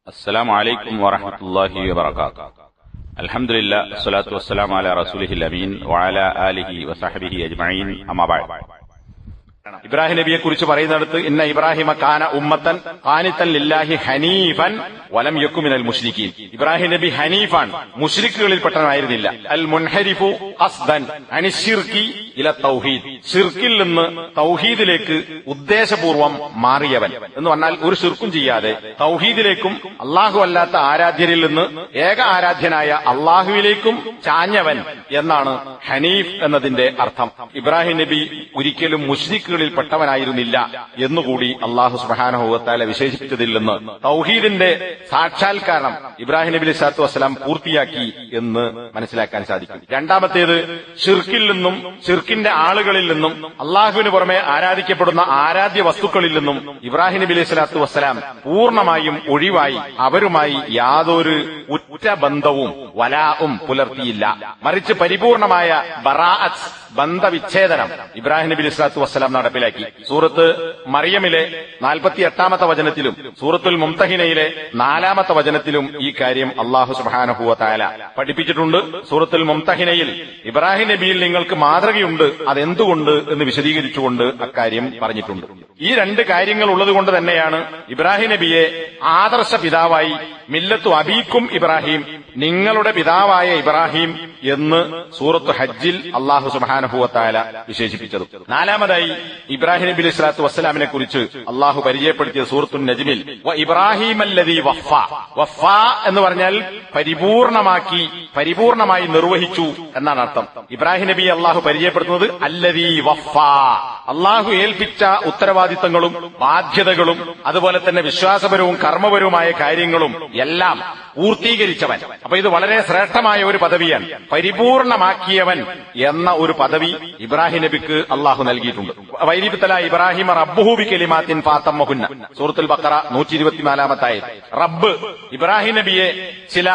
السلام عليكم ورحمة الله وبركاته. الحمد لله والصلاة والسلام على رسوله الأمين وعلى آله وصحبه أجمعين أما بعد. ഇബ്രാഹിം നബിയെ കുറിച്ച് പറയുന്നിടത്ത് ഇന്ന ഇബ്രാഹിമ കാന ഉമ്മത്തൻ ഖാനിതൻ ലില്ലാഹി ഹനീഫൻ വലം യകു മിനൽ മുശ്രിക്കീൻ. ഇബ്രാഹിം നബി ഹനീഫാൻ, മുശ്രിക്കുകളിൽപ്പെട്ടവനായിരുന്നില്ല. അൽ മുൻഹരിഫു ഖസ്ദൻ അനി ശിർകി ഇല തൗഹീദ്, ശിർക്കിൽ നിന്ന് തൗഹീദിലേക്ക് ഉദ്ദേശപൂർവം മാറിയവൻ എന്ന് പറഞ്ഞാൽ ഒരു ശിർക്കും ചെയ്യാതെ തൗഹീദിലേക്കും അള്ളാഹു അല്ലാത്ത ആരാധ്യരിൽ നിന്ന് ഏക ആരാധ്യനായ അള്ളാഹുവിലേക്കും ചാഞ്ഞവൻ എന്നാണ് ഹനീഫ് എന്നതിന്റെ അർത്ഥം. ഇബ്രാഹിം നബി ഒരിക്കലും മുശ്രിക്കുകളിൽ പെട്ടവനായിരുന്നില്ല എന്നുകൂടി അള്ളാഹു സുബ്ഹാനഹു വ തആല വിശേഷിപ്പിച്ചതിൽ നിന്ന് തൗഹീദിന്റെ സാക്ഷാത്കാരം ഇബ്രാഹിം നബി അലൈഹി സ്വലാത്തു വസ്സലാം പൂർത്തിയാക്കി എന്ന് മനസ്സിലാക്കാൻ സാധിക്കും. രണ്ടാമത്തേത്, ഷിർക്കിൽ നിന്നും ഷിർക്കിന്റെ ആളുകളിൽ നിന്നും അള്ളാഹുവിന് പുറമെ ആരാധിക്കപ്പെടുന്ന ആരാധ്യ വസ്തുക്കളിൽ നിന്നും ഇബ്രാഹിം നബി അലൈഹി സ്വലാത്തു വസ്സലാം പൂർണ്ണമായും ഒഴിവായി അവരുമായി യാതൊരു ഉറ്റ ബന്ധവും വലാവും പുലർത്തിയില്ല. മറിച്ച് പരിപൂർണമായ ബറാഅത്ത്, ബന്ധവിച്ഛേദനം ഇബ്രാഹിം നബി അലൈഹി സ്വലാത്തു വസ്സലാം നടപ്പിലാക്കി. സൂറത്ത് മറിയമിലെ 48-ാമത്തെ വചനത്തിലും സൂറത്തുൽ മുംതഹിനയിലെ 4-ാമത്തെ വചനത്തിലും ഈ കാര്യം അല്ലാഹു സുബ്ഹാനഹു വ തആല പഠിപ്പിച്ചിട്ടുണ്ട്. സൂറത്തുൽ മുംതഹിനയിൽ ഇബ്രാഹിം നബിയിൽ നിങ്ങൾക്ക് മാതൃകയുണ്ട്, അതെന്തുകൊണ്ട് എന്ന് വിശദീകരിച്ചുകൊണ്ട് അക്കാര്യം പറഞ്ഞിട്ടുണ്ട്. ഈ രണ്ട് കാര്യങ്ങൾ ഉള്ളതുകൊണ്ട് തന്നെയാണ് ഇബ്രാഹിം നബിയെ ആദർശ പിതാവായി മില്ലത്തു അബീക്കും ഇബ്രാഹിം, നിങ്ങളുടെ പിതാവായ ഇബ്രാഹിം എന്ന് സൂറത്തു ഹജ്ജിൽ അല്ലാഹു സുബ്ഹാനഹു വ തആല വിശേഷിപ്പിച്ചത്. നാലാമതായി ഇബ്രാഹിം നബി അലൈഹി സ്വലാത്തു വസ്സലാമിനെ കുറിച്ച് അല്ലാഹു പരിചയപ്പെടുത്തിയ സൂറത്തുൻ നജ്മിൽ വ ഇബ്രാഹിമല്ലദീ വഫ. വഫ എന്ന് പറഞ്ഞാൽ പരിപൂർണമാക്കി, പരിപൂർണമായി നിർവഹിച്ചു എന്നാണ് അർത്ഥം. ഇബ്രാഹിം നബിയെ അല്ലാഹു പരിചയപ്പെടുത്തുന്നത് അല്ലദീ വഫ, അല്ലാഹു ഏൽപ്പിച്ച ഉത്തരവാദിത്തങ്ങളും ബാധ്യതകളും അതുപോലെ തന്നെ വിശ്വാസപരവും കർമ്മപരവുമായ കാര്യങ്ങളും എല്ലാം പൂർത്തീകരിച്ചവൻ. അപ്പൊ ഇത് വളരെ ശ്രേഷ്ഠമായ ഒരു പദവിയാണ്. പരിപൂർണമാക്കിയവൻ എന്ന ഒരു പദവി ഇബ്രാഹിം നബിക്ക് അള്ളാഹു നൽകിയിട്ടുണ്ട്. വൈരിബ്തല ഇബ്രാഹിമ റബ്ബുഹു ബികലിമാത്തിൻ ഫാതമ്മഹുന്ന, സൂറത്തുൽ ബഖറ 124-ാമത്തെ ആയത്ത്. റബ്ബ് ഇബ്രാഹിം നബിയെ ചില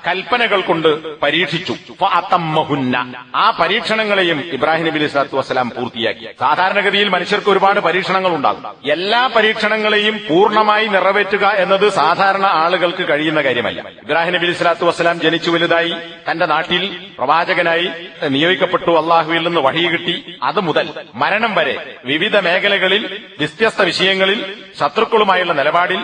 കൽപ്പനകൾ കൊണ്ട് പരീക്ഷിച്ചു. ഫാതമ്മഹുന്ന, ആ പരീക്ഷണങ്ങളെയും ഇബ്രാഹിം നബി അലൈഹി സ്വലാത്തു വസ്സലാം പൂർത്തിയാക്കി. സാധാരണഗതിയിൽ മനുഷ്യർക്ക് ഒരുപാട് പരീക്ഷണങ്ങൾ ഉണ്ടാകും. എല്ലാ പരീക്ഷണങ്ങളെയും പൂർണ്ണമായി നിറവേറ്റുക എന്നത് സാധാരണ ആളുകൾക്ക് കഴിയുന്ന കാര്യമല്ല. ഇബ്രാഹിം നബി അലൈഹി സ്വലാത്തു വസ്സലാം ജനിച്ചു വലുതായി തന്റെ നാട്ടിൽ പ്രവാചകനായി നിയോഗിക്കപ്പെട്ടു, അള്ളാഹുവിൽ നിന്ന് വഹി കിട്ടി. അതുമുതൽ മരണം വരെ വിവിധ മേഖലകളിൽ വ്യത്യസ്ത വിഷയങ്ങളിൽ ശത്രുക്കളുമായുള്ള നിലപാടിൽ,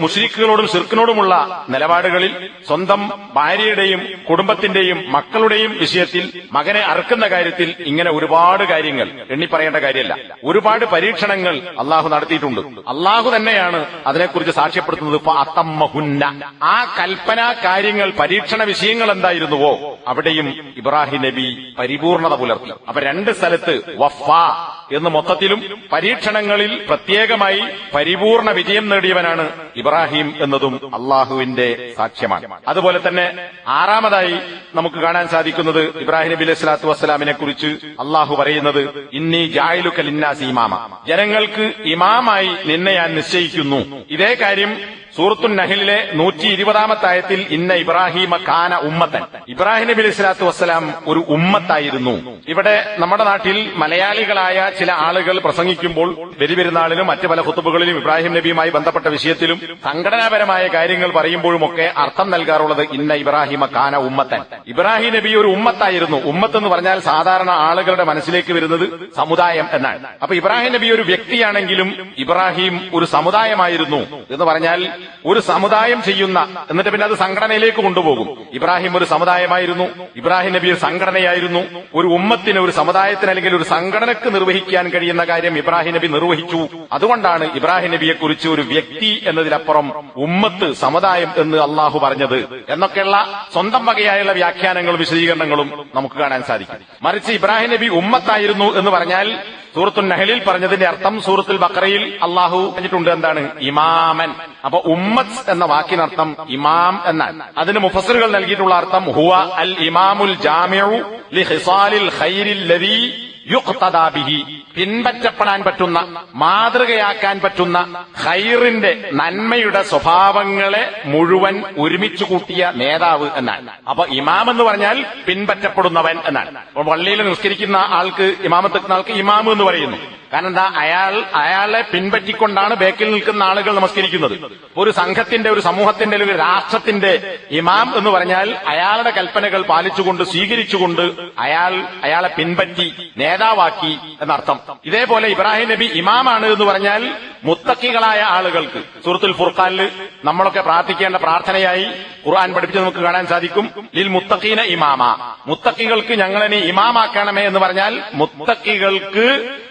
മുശ്രിക്കുകളോടും ശിർക്കിനോടുമുള്ള നിലപാടുകളിൽ, സ്വന്തം ഭാര്യയുടെയും കുടുംബത്തിന്റെയും മക്കളുടെയും വിഷയത്തിൽ, മകനെ അറുക്കുന്ന കാര്യത്തിൽ, ഇങ്ങനെ ഒരുപാട് കാര്യങ്ങൾ എണ്ണിപ്പറയേണ്ട കാര്യമല്ല. ഒരുപാട് പരീക്ഷണങ്ങൾ അള്ളാഹു നടത്തിയിട്ടുണ്ട്. അള്ളാഹു തന്നെയാണ് അതിനെക്കുറിച്ച് സാക്ഷ്യപ്പെടുത്തുന്നത്. ഫഅതമ്മഹുന്ന, ആ കൽപ്പനാ കാര്യങ്ങൾ, പരീക്ഷണ വിഷയങ്ങൾ എന്തായിരുന്നുവോ അവിടെയും ഇബ്രാഹിം നബി പരിപൂർണത പുലർത്തി. അപ്പൊ രണ്ട് സ്ഥലത്ത് വഫ എന്ന് മൊത്തത്തിലും പരീക്ഷണങ്ങളിൽ പ്രത്യേകമായി പരിപൂർണ വിജയം നേടിയവനാണ് ഇബ്രാഹിം എന്നതും അള്ളാഹുവിന്റെ സാക്ഷ്യമാണ്. അതുപോലെ തന്നെ ആറാമതായി നമുക്ക് കാണാൻ സാധിക്കുന്നത് ഇബ്രാഹിം നബി അലൈഹി സ്വലാത്തു വസ്സലാമിനെ കുറിച്ച് അള്ളാഹു പറയുന്നത് ഇന്നി ജാഇലുക ലിന്നാസി ഇമാമ, ജനങ്ങൾക്ക് ഇമാമായി നിന്നെ ഞാൻ നിശ്ചയിക്കുന്നു. ഇതേ കാര്യം സൂറത്തുൻ നഹ്ലിലെ 120-ാമത്തെ ആയത്തിൽ ഇന്ന ഇബ്രാഹിമ കാന ഉമ്മത്തൻ, ഇബ്രാഹിം നബി അലൈഹി സ്വലാത്തു വസ്സലാം ഒരു ഉമ്മത്തായിരുന്നു. ഇവിടെ നമ്മുടെ നാട്ടിൽ മലയാളികളായ ചില ആളുകൾ പ്രസംഗിക്കുമ്പോൾ ബലിപെരുന്നാളിലും മറ്റു പല ഖുതുബകളിലും ഇബ്രാഹിം നബിയുമായി ബന്ധപ്പെട്ട വിഷയത്തിലും സംഘടനാപരമായ കാര്യങ്ങൾ പറയുമ്പോഴുമൊക്കെ അർത്ഥം നൽകാറുള്ളത് ഇന്ന ഇബ്രാഹിമ കാന ഉമ്മത്തൻ, ഇബ്രാഹിം നബി ഒരു ഉമ്മത്തായിരുന്നു. ഉമ്മത്ത് എന്ന് പറഞ്ഞാൽ സാധാരണ ആളുകളുടെ മനസ്സിലേക്ക് വരുന്നത് സമുദായം എന്നാണ്. അപ്പൊ ഇബ്രാഹിം നബി ഒരു വ്യക്തിയാണെങ്കിലും ഇബ്രാഹിം ഒരു സമുദായമായിരുന്നു എന്ന് പറഞ്ഞാൽ ഒരു സമുദായം ചെയ്യുന്ന, എന്നിട്ട് പിന്നെ അത് സംഘടനയിലേക്ക് കൊണ്ടുപോകും. ഇബ്രാഹിം ഒരു സമുദായമായിരുന്നു, ഇബ്രാഹിം നബി ഒരു സംഘടനയായിരുന്നു. ഒരു ഉമ്മത്തിന്, ഒരു സമുദായത്തിന് അല്ലെങ്കിൽ ഒരു സംഘടനക്ക് നിർവഹിക്കാൻ കഴിയുന്ന കാര്യം ഇബ്രാഹിം നബി നിർവഹിച്ചു. അതുകൊണ്ടാണ് ഇബ്രാഹിം നബിയെ കുറിച്ച് ഒരു വ്യക്തി എന്നതിനപ്പുറം ഉമ്മത്ത്, സമുദായം എന്ന് അള്ളാഹു പറഞ്ഞത് എന്നൊക്കെയുള്ള സ്വന്തം വകയായുള്ള വ്യാഖ്യാനങ്ങളും വിശദീകരണങ്ങളും നമുക്ക് കാണാൻ സാധിക്കും. മറിച്ച് ഇബ്രാഹിം നബി ഉമ്മത്തായിരുന്നു എന്ന് പറഞ്ഞാൽ സൂറത്തുൽ നഹ്ലിൽ പറഞ്ഞതിന്റെ അർത്ഥം സൂറത്തുൽ ബഖറയിൽ അള്ളാഹു പറഞ്ഞിട്ടുണ്ട്. എന്താണ്? ഇമാമൻ. അപ്പൊ ഉമ്മത്ത് എന്ന വാക്കിനർത്ഥം ഇമാം എന്നാണ്. അതിന് മുഫസ്സിറുകൾ നൽകിയിട്ടുള്ള അർത്ഥം ഹുവ അൽ ഇമാമുൽ ജാമിഉ ലി ഖിസാലിൽ ഖൈരിൽ ലദീ യുഖ്തദാ ബിഹി, പിൻപറ്റപ്പെടാൻ പറ്റുന്ന, മാതൃകയാക്കാൻ പറ്റുന്ന ഖൈറിന്റെ, നന്മയുടെ സ്വഭാവങ്ങളെ മുഴുവൻ ഒരുമിച്ച് കൂട്ടിയ നേതാവ് എന്നാണ്. അപ്പൊ ഇമാം എന്ന് പറഞ്ഞാൽ പിൻപറ്റപ്പെടുന്നവൻ എന്നാണ്. പള്ളിയിൽ നിസ്കരിക്കുന്ന ആൾക്ക്, ഇമാമത്ത് ആൾക്ക് ഇമാം എന്ന് പറയുന്നു. കാരണം എന്താ, അയാളെ പിൻപറ്റിക്കൊണ്ടാണ് ബേക്കിൽ നിൽക്കുന്ന ആളുകൾ നമസ്കരിക്കുന്നത്. ഒരു സംഘത്തിന്റെ, ഒരു സമൂഹത്തിന്റെ, ഒരു രാഷ്ട്രത്തിന്റെ ഇമാം എന്ന് പറഞ്ഞാൽ അയാളുടെ കൽപ്പനകൾ പാലിച്ചുകൊണ്ട് സ്വീകരിച്ചുകൊണ്ട് അയാളെ പിൻപറ്റി നേതാവാക്കി എന്നർത്ഥം. ഇതേപോലെ ഇബ്രാഹിം നബി ഇമാമാണ് എന്ന് പറഞ്ഞാൽ മുത്തക്കികളായ ആളുകൾക്ക് സൂറത്തുൽ ഫുർഖാനിൽ നമ്മളൊക്കെ പ്രാർത്ഥിക്കേണ്ട പ്രാർത്ഥനയായി ഖുർആൻ പഠിപ്പിച്ച് നമുക്ക് കാണാൻ സാധിക്കും. ലിൽ മുത്തഖീന ഇമാമ, മുത്തക്കികൾക്ക് ഞങ്ങളെ ഇമാമാക്കണമേ എന്ന് പറഞ്ഞാൽ മുത്തക്കികൾക്ക്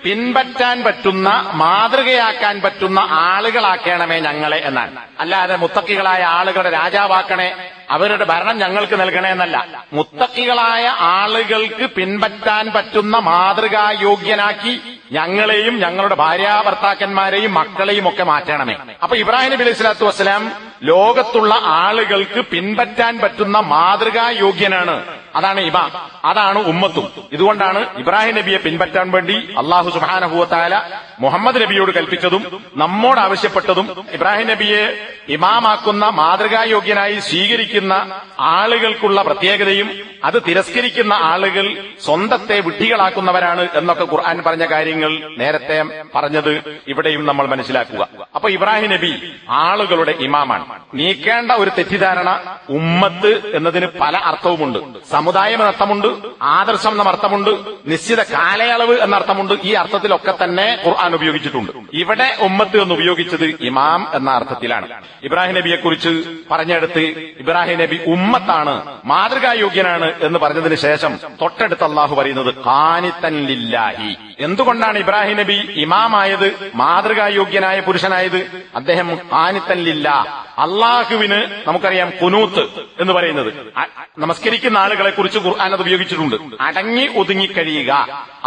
പിൻപറ്റാൻ പറ്റുന്ന, മാതൃകയാക്കാൻ പറ്റുന്ന ആളുകളാക്കണമേ ഞങ്ങളെ എന്നാണ്. അല്ലാതെ മുത്തക്കികളായ ആളുകളുടെ രാജാവാക്കണേ, അവരുടെ ഭരണം ഞങ്ങൾക്ക് നൽകണേ എന്നല്ല. മുത്തക്കികളായ ആളുകൾക്ക് പിൻപറ്റാൻ പറ്റുന്ന മാതൃകായോഗ്യനാക്കി ഞങ്ങളെയും ഞങ്ങളുടെ ഭാര്യാഭർത്താക്കന്മാരെയും മക്കളെയും ഒക്കെ മാറ്റണമേ. അപ്പൊ ഇബ്രാഹിം നബി അലൈഹി സ്വലാത്തു വസ്സലാം ലോകത്തുള്ള ആളുകൾക്ക് പിൻപറ്റാൻ പറ്റുന്ന മാതൃകായോഗ്യനാണ്. അതാണ് ഇമാം, അതാണ് ഉമ്മത്തും. ഇതുകൊണ്ടാണ് ഇബ്രാഹിം നബിയെ പിൻപറ്റാൻ വേണ്ടി അല്ലാഹു സുബ്ഹാനഹു വ തആല മുഹമ്മദ് നബിയോട് കൽപ്പിച്ചതും നമ്മോട് ആവശ്യപ്പെട്ടതും. ഇബ്രാഹിം നബിയെ ഇമാമാക്കുന്ന, മാതൃകായോഗ്യനായി സ്വീകരിക്കുന്ന ആളുകൾക്കുള്ള പ്രത്യേകതയും അത് തിരസ്കരിക്കുന്ന ആളുകൾ സ്വന്തത്തെ വിഡ്ഢികളാക്കുന്നവരാണ് എന്നൊക്കെ ഖുർആൻ പറഞ്ഞ കാര്യങ്ങൾ നേരത്തെ പറഞ്ഞത് ഇവിടെയും നമ്മൾ മനസ്സിലാക്കുക. അപ്പൊ ഇബ്രാഹിം നബി ആളുകളുടെ ഇമാമാണ്. നീക്കേണ്ട ഒരു തെറ്റിദ്ധാരണ, ഉമ്മത്ത് എന്നതിന് പല അർത്ഥവുമുണ്ട്. സമുദായം എന്നർത്ഥമുണ്ട്, ആദർശം എന്ന അർത്ഥമുണ്ട്, നിശ്ചിത കാലയളവ് എന്നർത്ഥമുണ്ട്. ഈ അർത്ഥത്തിലൊക്കെ തന്നെ ഖുർആൻ ഉപയോഗിച്ചിട്ടുണ്ട്. ഇവിടെ ഉമ്മത്ത് എന്ന് ഉപയോഗിച്ചത് ഇമാം എന്ന അർത്ഥത്തിലാണ്. ഇബ്രാഹിം നബിയെ കുറിച്ച് പറഞ്ഞെടുത്ത് ഇബ്രാഹിം നബി ഉമ്മത്താണ്, മാതൃകായോഗ്യനാണ് എന്ന് പറഞ്ഞതിന് ശേഷം തൊട്ടടുത്ത് അല്ലാഹു പറയുന്നത് ഖാനിതൻ ലില്ലാഹി. എന്തുകൊണ്ടാണ് ഇബ്രാഹിം നബി ഇമാമായത്, മാതൃകായോഗ്യനായ പുരുഷനായത്? അദ്ദേഹം ഖാനിതൻ ലില്ലാഹ്, അള്ളാഹുവിന് നമുക്കറിയാം ഖുനൂത്ത് എന്ന് പറയുന്നത് നമസ്കരിക്കുന്ന ആളുകളെ കുറിച്ച് ഖുർആൻ അത് ഉപയോഗിച്ചിട്ടുണ്ട്. അടങ്ങി ഒതുങ്ങി കഴിയുക,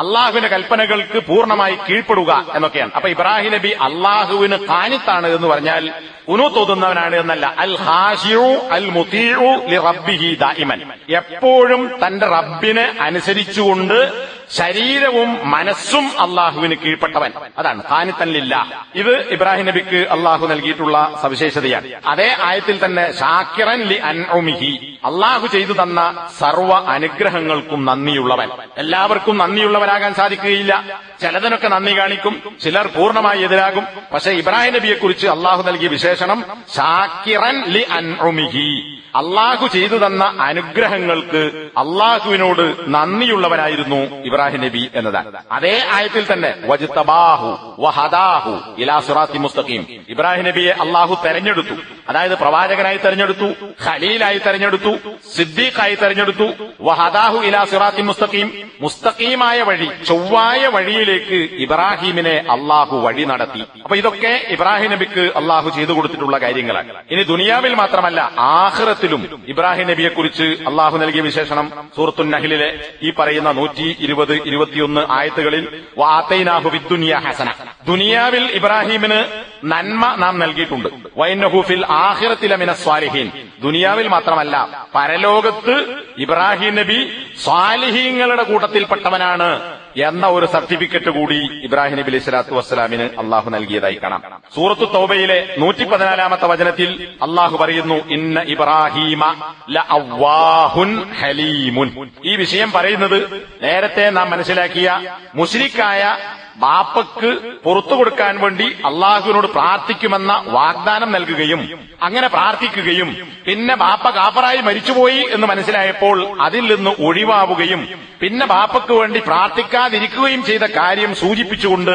അള്ളാഹുവിന്റെ കൽപ്പനകൾക്ക് പൂർണ്ണമായി കീഴ്പ്പെടുക എന്നൊക്കെയാണ്. അപ്പൊ ഇബ്രാഹിം നബി അള്ളാഹുവിന് ഖാനിത്താണ് എന്ന് പറഞ്ഞാൽ ഖുനൂത്ത് ഓതുന്നവനാണ് എന്നല്ല. അൽ ഖാശിഉ അൽ മുതീഉ ലിറബ്ബിഹി ദായിമൻ, എപ്പോഴും തന്റെ റബ്ബിനെ അനുസരിച്ചുകൊണ്ട് ശരീരവും മനസ്സും അള്ളാഹുവിന് കീഴ്പ്പെട്ടവൻ. അതാണ് ഖാനിതൻ ലില്ലാഹ്. ഇത് ഇബ്രാഹിം നബിക്ക് അള്ളാഹു നൽകിയിട്ടുള്ള സവിശേഷതയാണ്. അതേ ആയത്തിൽ തന്നെ ഷാക്കിറൻ ലി അൻഉമിഹി, അള്ളാഹു ചെയ്തു തന്ന സർവ്വ അനുഗ്രഹങ്ങൾക്കും നന്ദിയുള്ളവൻ. എല്ലാവർക്കും നന്ദിയുള്ളവരാകാൻ സാധിക്കുകയില്ല. ചിലതിനൊക്കെ നന്ദി കാണിക്കും, ചിലർ പൂർണ്ണമായി എതിരാകും. പക്ഷെ ഇബ്രാഹിം നബിയെ കുറിച്ച് അള്ളാഹു നൽകിയ വിശേഷണം ഷാക്കിറൻ ലി അൻഉമിഹി, അള്ളാഹു ചെയ്തു തന്ന അനുഗ്രഹങ്ങൾക്ക് അള്ളാഹുവിനോട് നന്ദിയുള്ളവനായിരുന്നു ഇബ്രാഹിം നബി എന്നതാണ്. അതേ ആയത്തിൽ തന്നെ വജ്തബാഹു വഹദാഹു ഇലാ സിറാത്തി മുസ്തഖീം, ഇബ്രാഹിം നബിയെ അള്ളാഹു തെരഞ്ഞെടുത്തു. അതായത് പ്രവാചകനായി തെരഞ്ഞെടുത്തു, ഖലീലായി തെരഞ്ഞെടുത്തു, സിദ്ദീഖായി തെരഞ്ഞെടുത്തു. വഹദാഹു ഇലാ സിറാത്തി മുസ്തഖീം, മുസ്തഖീമായ വഴി, ചൊവ്വായ വഴിയിലേക്ക് ഇബ്രാഹിമിനെ അള്ളാഹു വഴി നടത്തി. അപ്പൊ ഇതൊക്കെ ഇബ്രാഹിം നബിക്ക് അള്ളാഹു ചെയ്തു കൊടുത്തിട്ടുള്ള കാര്യങ്ങളാണ്. ഇനി ദുനിയാവിൽ മാത്രമല്ല ആഖിറത്തിലും ഇബ്രാഹിം നബിയെ കുറിച്ച് അള്ളാഹു നൽകിയ വിശേഷണം സൂറത്തുൻ നഹ്ലിലെ ഈ പറയുന്ന 120-121 ആയത്തുകളിൽ വആതൈനാഹു ഫിദ്ദുനിയ ഹസന, ദുനിയാവിൽ ഇബ്രാഹിമിന് നന്മ നാം നൽകിയിട്ടുണ്ട്. വഇന്നഹു ഫിൽ ആഖിറതി ലമിനസ് സ്വാലിഹീൻ, ദുനിയാവിൽ മാത്രമല്ല പരലോകത്ത് ഇബ്രാഹിം നബി സ്വാലിഹീങ്ങളുടെ കൂട്ടത്തിൽപ്പെട്ടവനാണ് എന്ന ഒരു സർട്ടിഫിക്കറ്റ് കൂടി ഇബ്രാഹിം നബി അലൈഹി സ്വലാത്തു വസ്സലാമിന് അള്ളാഹു നൽകിയതായി കാണാം. സൂറത്തു തൗബയിലെ 114-ാമത്തെ വചനത്തിൽ അള്ളാഹു പറയുന്നു ഇന്ന ഇബ്രാഹീമ ലഅവ്വാഹുൻ ഹലീമുൻ. ഈ വിഷയം പറയുന്നത് നേരത്തെ നാം മനസ്സിലാക്കിയ മുശ്രിക്കായ ബാപ്പക്ക് പുറത്തു കൊടുക്കാൻ വേണ്ടി അള്ളാഹുവിനോട് പ്രാർത്ഥിക്കുമെന്ന വാഗ്ദാനം നൽകുകയും അങ്ങനെ പ്രാർത്ഥിക്കുകയും പിന്നെ ബാപ്പ കാഫറായി മരിച്ചുപോയി എന്ന് മനസ്സിലായപ്പോൾ അതിൽ നിന്ന് ഒഴിവാവുകയും പിന്നെ ബാപ്പക്ക് വേണ്ടി പ്രാർത്ഥിക്കാതിരിക്കുകയും ചെയ്ത കാര്യം സൂചിപ്പിച്ചുകൊണ്ട്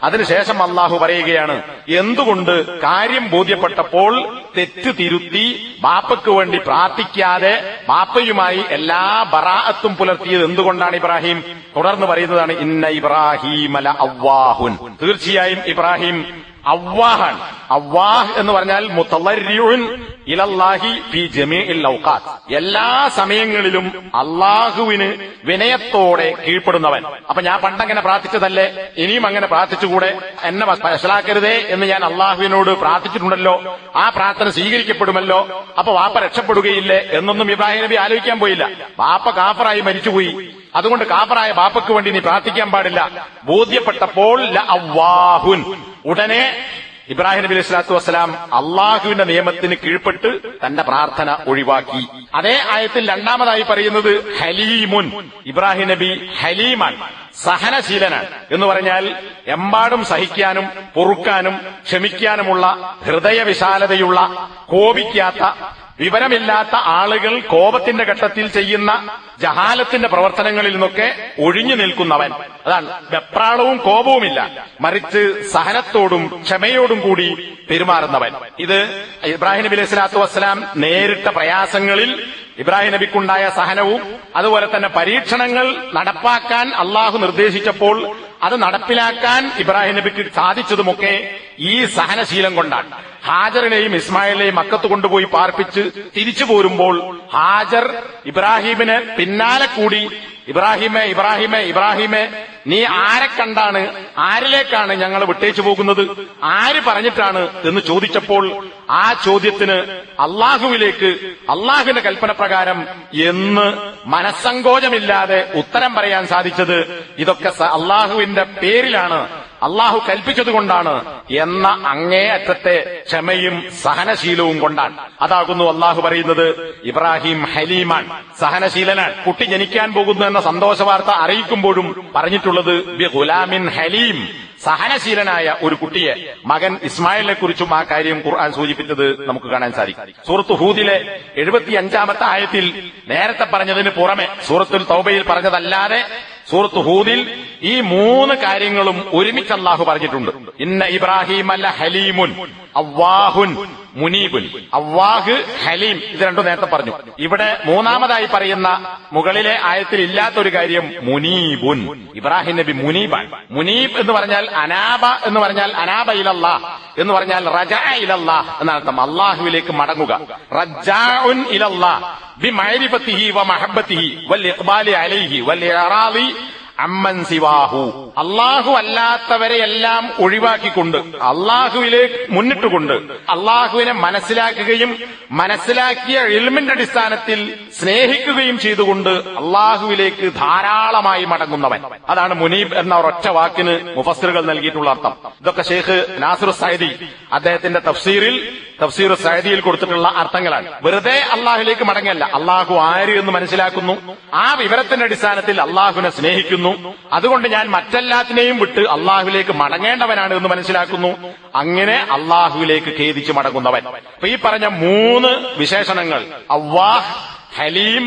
അതിനുശേഷം അള്ളാഹു പറയുകയാണ് എന്തുകൊണ്ട് കാര്യം ബോധ്യപ്പെട്ടപ്പോൾ തെറ്റ് തിരുത്തി ബാപ്പക്ക് വേണ്ടി പ്രാർത്ഥിക്കാതെ ബാപ്പയുമായി എല്ലാ ബറാഅത്തും പുലർത്തിയത് എന്തുകൊണ്ടാണ് ഇബ്രാഹിം? തുടർന്ന് പറയുന്നതാണ് ഇന്ന ഇബ്രാഹീമ ലഅവ്വാഹുൻ, തീർച്ചയായും ഇബ്രാഹിം അവ്വാഹാണ്. അവ്വാഹ് എന്ന് പറഞ്ഞാൽ മുതളർരിഉൻ ഇലല്ലാഹി ഫീ ജമീഇൽ ഔഖാത്ത്, എല്ലാ സമയങ്ങളിലും അള്ളാഹുവിന് വിനയത്തോടെ കീഴ്പ്പെടുന്നവൻ. അപ്പൊ ഞാൻ പണ്ടങ്ങനെ പ്രാർത്ഥിച്ചതല്ലേ, ഇനിയും അങ്ങനെ പ്രാർത്ഥിച്ചുകൂടെ, എന്നെ വഷളാക്കരുതേ എന്ന് ഞാൻ അള്ളാഹുവിനോട് പ്രാർത്ഥിച്ചിട്ടുണ്ടല്ലോ, ആ പ്രാർത്ഥന സ്വീകരിക്കപ്പെടുമല്ലോ, അപ്പൊ വാപ്പ രക്ഷപ്പെടുകയില്ലേ എന്നൊന്നും ഇബ്രാഹിം നബി ആലോചിക്കാൻ പോയില്ല. വാപ്പ കാഫറായി മരിച്ചുപോയി, അതുകൊണ്ട് കാഫറായ ബാപ്പക്ക് വേണ്ടി നീ പ്രാർത്ഥിക്കാൻ പാടില്ല. ബോധ്യപ്പെട്ടപ്പോൾ ലഅവ്വാഹുൻ, ഉടനെ ഇബ്രാഹിം നബി അലൈഹി സ്വലാത്തു വസ്സലാം അള്ളാഹുവിന്റെ നിയമത്തിന് കീഴ്പ്പെട്ട് തന്റെ പ്രാർത്ഥന ഒഴിവാക്കി. അതേ ആയത്തിൽ രണ്ടാമതായി പറയുന്നത് ഹലീമുൻ, ഇബ്രാഹിം നബി ഹലീമാണ്, സഹനശീലനാണ്. എന്ന് പറഞ്ഞാൽ എമ്പാടും സഹിക്കാനും പൊറുക്കാനും ക്ഷമിക്കാനുമുള്ള ഹൃദയവിശാലതയുള്ള, കോപിക്കാത്ത, വിവരമില്ലാത്ത ആളുകൾ കോപത്തിന്റെ ഘട്ടത്തിൽ ചെയ്യുന്ന ജഹാലത്തിന്റെ പ്രവർത്തനങ്ങളിൽ നിന്നൊക്കെ ഒഴിഞ്ഞു നിൽക്കുന്നവൻ. അതാണ്, വെപ്രാളവും കോപവുമില്ല, മറിച്ച് സഹനത്തോടും ക്ഷമയോടും കൂടി പെരുമാറുന്നവൻ. ഇത് ഇബ്രാഹിം നബി അലൈഹി സ്വലാത്തു വസ്സലാം നേരിട്ട പ്രയാസങ്ങളിൽ ഇബ്രാഹിം നബിക്കുണ്ടായ സഹനവും അതുപോലെ തന്നെ പരീക്ഷണങ്ങൾ നടപ്പാക്കാൻ അള്ളാഹു നിർദ്ദേശിച്ചപ്പോൾ അത് നടപ്പിലാക്കാൻ ഇബ്രാഹിം നബിക്ക് സാധിച്ചതുമൊക്കെ ഈ സഹനശീലം കൊണ്ടാണ്. ഹാജറിനെയും ഇസ്മായിലിനെയും മക്കത്ത് കൊണ്ടുപോയി പാർപ്പിച്ച് തിരിച്ചു പോരുമ്പോൾ ഹാജർ ഇബ്രാഹിമിന് പിന്നാലെ കൂടി ഇബ്രാഹിമേ ഇബ്രാഹിമേ ഇബ്രാഹിമേ, നീ ആരെ കണ്ടാണ്, ആരിലേക്കാണ് ഞങ്ങൾ വിട്ടേച്ചു പോകുന്നത്, ആര് പറഞ്ഞിട്ടാണ് എന്ന് ചോദിച്ചപ്പോൾ ആ ചോദ്യത്തിന് അള്ളാഹുവിലേക്ക്, അള്ളാഹുവിന്റെ കൽപ്പന പ്രകാരം എന്ന് മനസ്സങ്കോചമില്ലാതെ ഉത്തരം പറയാൻ സാധിച്ചത് ഇതൊക്കെ അള്ളാഹുവിന്റെ പേരിലാണ്, അള്ളാഹു കൽപ്പിച്ചതുകൊണ്ടാണ് എന്ന അങ്ങേയറ്റത്തെ ക്ഷമയും സഹനശീലവും കൊണ്ടാണ്. അതാകുന്നു അള്ളാഹു പറയുന്നത് ഇബ്രാഹിം ഹലീമാൻ, സഹനശീലനാണ്. കുട്ടി ജനിക്കാൻ പോകുന്നു എന്ന സന്തോഷ വാർത്ത അറിയിക്കുമ്പോഴും പറഞ്ഞിട്ടുള്ളത് ബി ഗുലാമിൻ ഹലീം, സഹനശീലനായ ഒരു കുട്ടിയെ, മകൻ ഇസ്മായിലിനെ കുറിച്ചും ആ കാര്യം ഖുർആൻ സൂചിപ്പിച്ചത് നമുക്ക് കാണാൻ സാധിക്കും. സൂറത്ത് ഹൂദിലെ 75-ാമത്തെ ആയത്തിൽ നേരത്തെ പറഞ്ഞതിന് പുറമെ സൂറത്തുൽ തൗബയിൽ പറഞ്ഞതല്ലാതെ സൂറത്ത് ഹൂദിൽ ഈ 3 കാര്യങ്ങളും ഒരുമിച്ച് അല്ലാഹു പറഞ്ഞിട്ടുണ്ട്. ഇന്ന ഇബ്രാഹിം അല്ല ഹലീമുൻ അവ്വാഹുൻ മുനീബുൻ. അവ്വാഹ്, ഹലീം, ഇത് രണ്ടും നേരത്തെ പറഞ്ഞു. ഇവിടെ മൂന്നാമതായി പറയുന്ന മുകളിലെ ആയത്തിൽ ഇല്ലാത്തൊരു കാര്യം മുനീബുൻ. ഇബ്രാഹിം നബി മുനീബാണ്. മുനീബ് എന്ന് പറഞ്ഞാൽ അനാബ എന്ന് പറഞ്ഞാൽ അനാബ ഇലല്ലാഹ് എന്ന് പറഞ്ഞാൽ റജഅ ഇലല്ലാഹ് എന്നർത്ഥം, അള്ളാഹുവിലേക്ക് മടങ്ങുക. റജ്ജാഉൻ ഇലല്ലാഹ് ബിമഅരിഫത്തിഹി വമഹബ്ബത്തിഹി വൽ ഇഖ്ബാലി അലൈഹി വൽ ഇറാദി അമ്മൻ സിവാഹു. അള്ളാഹു അല്ലാത്തവരെയെല്ലാം ഒഴിവാക്കിക്കൊണ്ട് അള്ളാഹുവിലേക്ക് മുന്നിട്ടുകൊണ്ട് അള്ളാഹുവിനെ മനസ്സിലാക്കുകയും മനസ്സിലാക്കിയ ഇൽമിന്റെ അടിസ്ഥാനത്തിൽ സ്നേഹിക്കുകയും ചെയ്തുകൊണ്ട് അള്ളാഹുവിലേക്ക് ധാരാളമായി മടങ്ങുന്നവൻ. അതാണ് മുനീബ് എന്ന ഒരൊറ്റ വാക്കിന് മുഫസ്സിറുകൾ നൽകിയിട്ടുള്ള അർത്ഥം. ഇതൊക്കെ ഷെയ്ഖ് നാസിർ സഅദി അദ്ദേഹത്തിന്റെ തഫ്സീർ സഅദിയിൽ കൊടുത്തിട്ടുള്ള അർത്ഥങ്ങളാണ്. വെറുതെ അള്ളാഹുവിലേക്ക് മടങ്ങല്ല, അള്ളാഹു ആര് എന്ന് മനസ്സിലാക്കുന്നു, ആ വിവരത്തിന്റെ അടിസ്ഥാനത്തിൽ അള്ളാഹുവിനെ സ്നേഹിക്കുന്നു, അതുകൊണ്ട് ഞാൻ മറ്റെല്ലാത്തിനെയും വിട്ട് അള്ളാഹുവിലേക്ക് മടങ്ങേണ്ടവനാണ് എന്ന് മനസ്സിലാക്കുന്നു. അങ്ങനെ അള്ളാഹുവിലേക്ക് ഖേദിച്ച് മടങ്ങുന്നവൻ. അപ്പൊ ഈ പറഞ്ഞ 3 വിശേഷണങ്ങൾ, അവ്വാഹ്, ഹലീം,